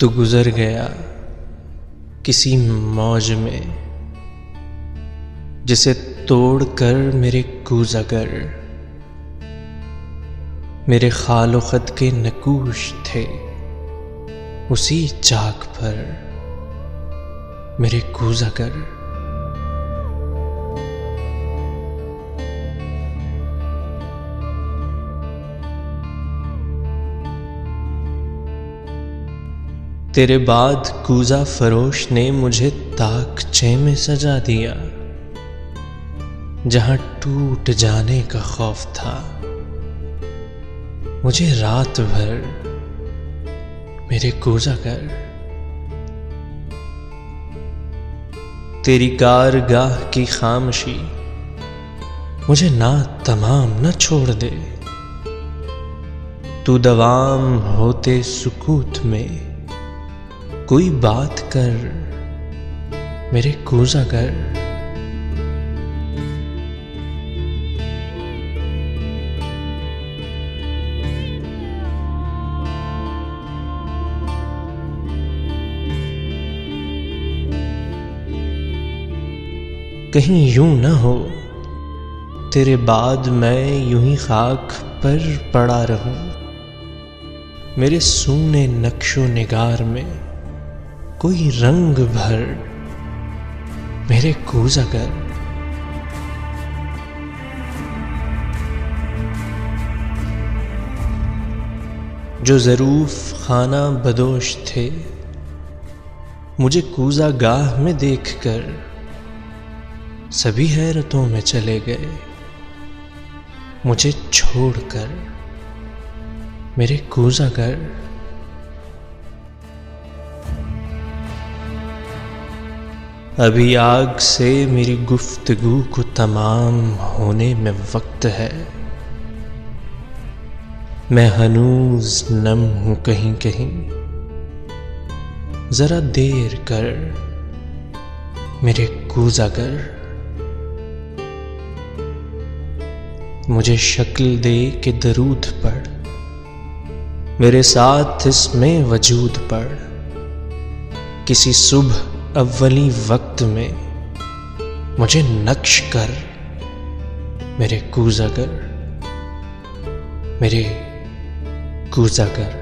तू गुजर गया किसी मौज में जिसे तोड़कर मेरे कूज़ अगर मेरे खालो खत के नकूश थे उसी चाक पर मेरे कूज़ अगर। तेरे बाद कूज़ा फरोश ने मुझे ताकचे में सजा दिया जहां टूट जाने का खौफ था। मुझे रात भर मेरे कूज़ा कर। तेरी कारगाह की खामोशी मुझे ना तमाम न छोड़ दे। तू दवाम होते सुकूत में कोई बात कर मेरे कूज़ा कर। कहीं यूं न हो तेरे बाद मैं यूं ही खाक पर पड़ा रहूं। मेरे सूने नक्शो निगार में कोई रंग भर मेरे कूज़ा कर। जो ज़रूफ खाना बदोश थे मुझे कूज़ा गाह में देखकर सभी हैरतों में चले गए मुझे छोड़कर मेरे कूज़ा कर। अभी आग से मेरी गुफ्तगू को तमाम होने में वक्त है। मैं हनूज नम हूं कहीं कहीं जरा देर कर मेरे कूज़ा कर। मुझे शक्ल दे के दरूद पढ़ मेरे साथ इसमें वजूद पढ़। किसी सुबह अव्वली वक्त में मुझे नक्श कर मेरे कूज़ा कर मेरे कूज़ा कर।